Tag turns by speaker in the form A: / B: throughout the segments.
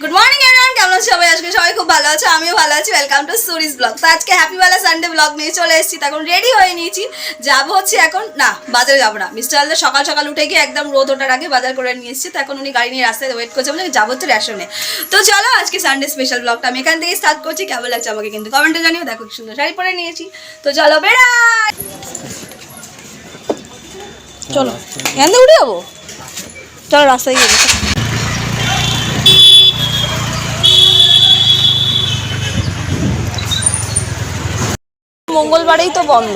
A: Good morning everyone, কেমন আছো সবাই? আজকে সবাই খুব ভালো আছে, আমিও ভালো আছি। Welcome to Suri's blog. তো আজকে হ্যাপিওয়ালা সানডে ব্লগ নিয়ে চলে এসেছি। তখন রেডি হয়ে নিয়েছি, যাবো হচ্ছে এখন না বাজারে যাবো না, মিস্টার আলদা সকাল সকাল উঠে গিয়ে একদম রোদ ওঠার আগে বাজার করে নিয়ে এসেছি। তো এখন উনি গাড়ি নিয়ে রাস্তায় ওয়েট করছে বলে যাবো হচ্ছে রেশনে। তো চলো আজকে সানডে স্পেশাল ব্লগটা আমি এখান থেকেই স্টার্ট করছি। কেমন লাগছে আমাকে কিন্তু কমেন্টে জানিও। দেখো কি সুন্দর শাড়ি পরে নিয়েছি। তো চলো বেড়াই, চলো এখান থেকে উঠে যাবো। চলো রাস্তায় গিয়ে মঙ্গলবারেই তো বন্ধ,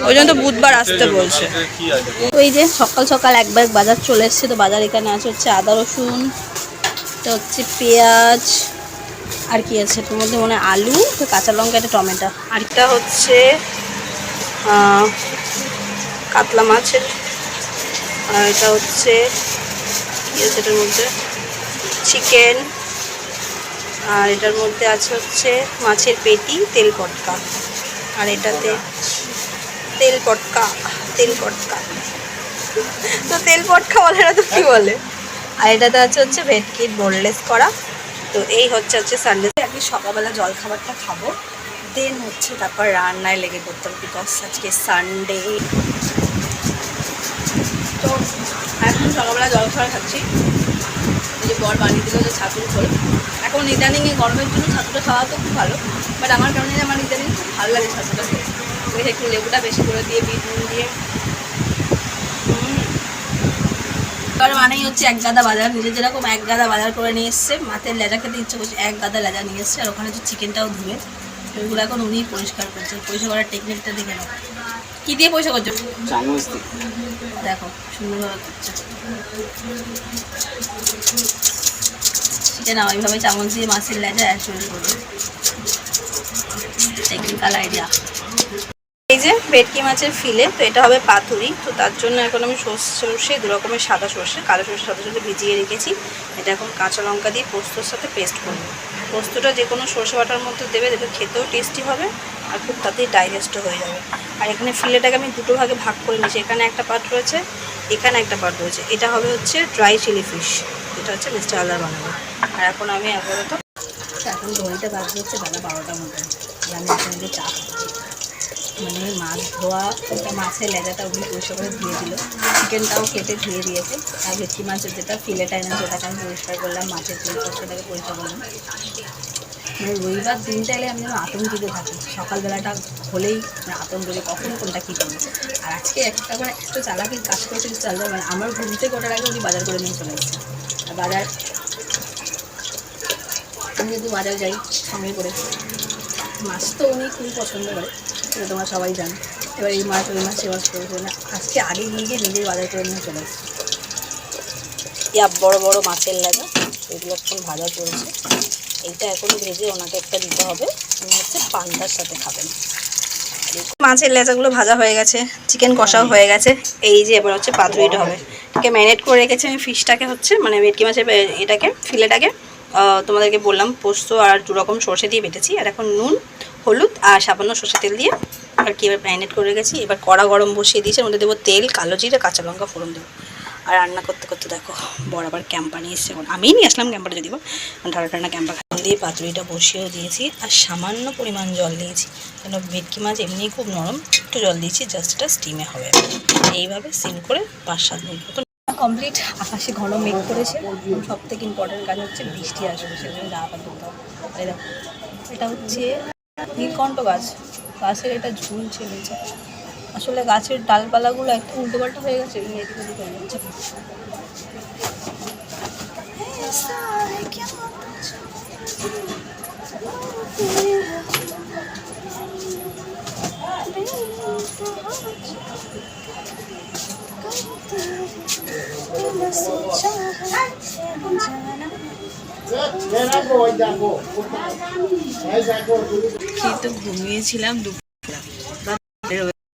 A: ওই জন্য তো বুধবার আসতে বলছে। ওই যে সকাল সকাল এক ব্যাগ বাজার চলে এসছে। তো বাজার এখানে আছে হচ্ছে আদা রসুন, এটা হচ্ছে পেঁয়াজ, আর কি আছে এর মধ্যে মনে হয় আলু, কাঁচা লঙ্কা, এটা টমেটো, আর এটা হচ্ছে কাতলা মাছের, আর এটা হচ্ছে কি আছে এটার মধ্যে চিকেন, আর এটার মধ্যে আছে হচ্ছে মাছের পেটি, তেল পটকা, আর এটাতে তেল পটকা তো তেল পটকা বলে না তো কি বলে। আর এটাতে আছে হচ্ছে ভেটকির বোনলেস করা। তো এই হচ্ছে সানডে। আজকে সকালবেলা জলখাবারটা খাবো, দেন হচ্ছে তারপর রান্নায় লেগে পড়তে হবে, বিকজ আজকে সানডে। তো এখন সকালবেলা জলখাবার খাচ্ছি, এই যে বর বানিয়ে দিল যে ছাতুর ঝোল। এখন ইদানিংয়ে গরমের জন্য ছাতুটা খাওয়া তো খুব ভালো, বাট আমার কারণে আমার ইদানিং খুব ভালো লাগে ছাতুটা খেয়ে। ওই একটু লেবুটা বেশি করে দিয়ে, বিট নুন দিয়ে। এবার মানেই হচ্ছে এক গাদা বাজার, নিজে যেরকম এক গাদা বাজার করে নিয়ে এসছে। মাছের লেজা খেতে ইচ্ছে করছে, এক গাদা লেজা নিয়ে এসছে। আর ওখানে হচ্ছে চিকেনটাও ধুয়ে, ওইগুলো এখন উনিই পরিষ্কার করছে। পরিষ্কার করার টেকনিকটা দেখে নাও, কী দিয়ে পরিষ্কার করছো? দেখো সুন্দরভাবে করছে। চিকেন ওইভাবে চামচ দিয়ে মাছের লেজা অ্যাড করবে, টেকনিক্যাল আইডিয়া। এই যে ভেটকি মাছের ফিলে, তো এটা হবে পাতুরি। তো তার জন্য এখন আমি সর্ষে, দু রকমের সাদা সর্ষে, কালো সর্ষে সাথে সাথে ভিজিয়ে রেখেছি। এটা এখন কাঁচা লঙ্কা দিয়ে পোস্তর সাথে পেস্ট করবো। পোস্তটা যে কোনো সর্ষে বাটার মধ্যে দেবে, দেখবে খেতেও টেস্টি হবে আর খুব তাড়াতাড়ি ডাইজেস্টও হয়ে যাবে। আর এখানে ফিলেটাকে আমি দুটো ভাগে ভাগ করে নিয়েছি, এখানে একটা পার্ট রয়েছে, এখানে একটা পার্ট রয়েছে। এটা হবে হচ্ছে ড্রাই চিলি ফিশ, এটা হচ্ছে মিস্টার আলদার বানাবো। আর এখন আমি আপাতত এখন ঘড়িটা বাজতে হচ্ছে বেলা 12টার মতো, আমি এখন যে চা খাচ্ছি। মানে মাছ ধোয়া, মাছের লেজাটা উনি পরিষ্কার করে ধুয়ে দিল, চিকেনটাও কেটে ধুয়ে দিয়েছে। আর ভেটকি মাছের যেটা ফিলেটা এনেছে ওটাকে আমি পরিষ্কার করলাম, মাছের তেল পটকাটাকে পরিষ্কার করলাম। মানে রবিবার দিনটা এলে আমি যেন আতঙ্কিতে থাকি, সকালবেলাটা হলেই মানে আতঙ্ক করি কখন কোনটা কী করবো। আর আজকে একটা করে এত চালাকির কাজ করেছে কিছু চালবে, মানে আমার ঘুম থেকে ওটার আগে উনি বাজার করে নিয়ে চলে এসেছে। আর বাজার আমি যেহেতু বাজার যাই সঙ্গে করে, মাছ তো উনি খুবই পছন্দ করে, সেটা তোমরা সবাই জানো। এবার এই মাছ ওই মাছ সে মাছ করে না, আজকে আগে গিয়ে নিজেই বাজার করে নিয়ে চলে এসেছে। ইয়া বড় বড় মাছের লাগা, এগুলো এখন ভাজা চলছে। এইটা এখন ভেজে ওনাকে একটা দিতে হবে, উনি হচ্ছে পান্তার সাথে খাবেন। মাছের লেজাগুলো ভাজা হয়ে গেছে, চিকেন কষাও হয়ে গেছে। এই যে এবার হচ্ছে পাতুরিটা হবে, এটাকে ম্যারিনেট করে রেখেছি আমি। ফিশটাকে হচ্ছে মানে ভেটকি মাছের এটাকে ফিলেটাকে তোমাদেরকে বললাম পোস্ত আর দু রকম সর্ষে দিয়ে বেটেছি। আর এখন নুন, হলুদ আর সামান্য সর্ষে তেল দিয়ে আর কি এবার ম্যারিনেট করে রেখেছি। এবার কড়া গরম বসিয়ে দিয়েছি, ওর মধ্যে দেবো তেল, কালো জিরে, কাঁচা লঙ্কা ফোড়ন দেবো। আর রান্না করতে করতে দেখো বড় আবার ক্যাম্পা নিয়ে এসছে, আমিই নিয়ে আসলাম ক্যাম্পাটা, যদিও ঠান্ডা ঠান্ডা ক্যাম্পা দিয়ে পাতুরিটা বসিয়েও দিয়েছি। আর সামান্য পরিমাণ জল দিয়েছি, কেন ভেটকি মাছ এমনিই খুব নরম, একটু জল দিয়েছি, জাস্ট এটা স্টিমে হবে। এইভাবে সিম করে 5-7 মিনিট মতো কমপ্লিট। আকাশে ঘন মেঘ করেছে, সব থেকে ইম্পর্টেন্ট কাজ হচ্ছে বৃষ্টি আসবে, সেজন্য জামা কাপড় ধুতে হবে। এটা হচ্ছে নীলকণ্ঠ গাছ, গাছের এটা ঝুলছে নিচে। আসলে গাছের ডালপালাগুলো একটু উল্টোপাল্টা হয়ে গেছে, এদিকে ওদিকে হয়ে যাচ্ছে। তো ঘুমিয়েছিলাম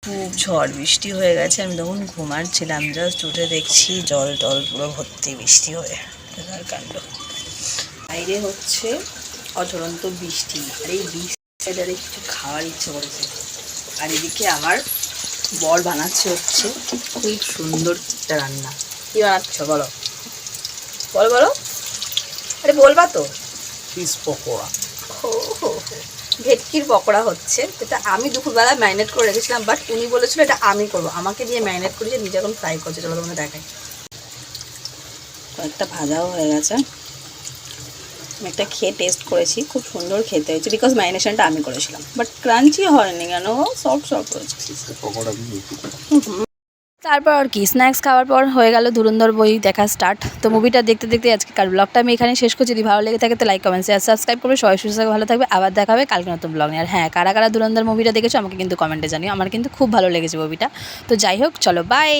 A: খুব ঝড় বৃষ্টি হয়ে গেছে, আমি তখন ঘুমাচ্ছিলাম, জাস্ট উঠে দেখছি জল টল পুরো ভর্তি বৃষ্টি হয়ে কাণ্ড। বাইরে হচ্ছে অঝরন্ত বৃষ্টি, আর এই বৃষ্টিটারে কিছু খাওয়ার ইচ্ছে করেছে। আর এদিকে আমার বর বানাচ্ছে হচ্ছে খুব সুন্দর একটা রান্না। কি বানাচ্ছ বলো, বলো বলো, আরে বলবা তো।
B: ফিশ পকোড়া।
A: ভেটকির পকোড়া হচ্ছে, এটা আমি দুপুরবেলা ম্যারিনেট করে রেখেছিলাম, বাট উনি বলেছিল এটা আমি করবো, আমাকে দিয়ে ম্যারিনেট করেছে, নিজে এখন ফ্রাই করছে। চলো তোমাদের দেখাই। কয়েকটা ভাজাও হয়ে গেছে, আমি একটা খেয়ে টেস্ট করেছি, খুব সুন্দর খেতে হয়েছে, বিকজ ম্যারিনেশনটা আমি করেছিলাম, বাট ক্রাঞ্চি হয়নি কেন, সফট সফট হয়েছে। তারপর আর কি, স্ন্যাক্স খাওয়ার পর হয়ে গেল ধুরন্ধর বই দেখা স্টার্ট। তো মুভিটা দেখতে দেখতে আজকের ব্লগটা আমি এখানে শেষ করছি। যদি ভালো লেগে থাকে তো লাইক কমেন্ট শেয়ার সাবস্ক্রাইব করবে। সবাই সুস্থ থাকবে, ভালো থাকবে, আবার দেখা হবে কালকে নতুন ব্লগ নিয়ে। আর হ্যাঁ, কারা কারা ধুরন্ধর মুভিটা দেখেছো আমাকে কিন্তু কমেন্টে জানিও, আমার কিন্তু খুব ভালো লেগেছে মুভিটা। তো যাই হোক, চলো বাই।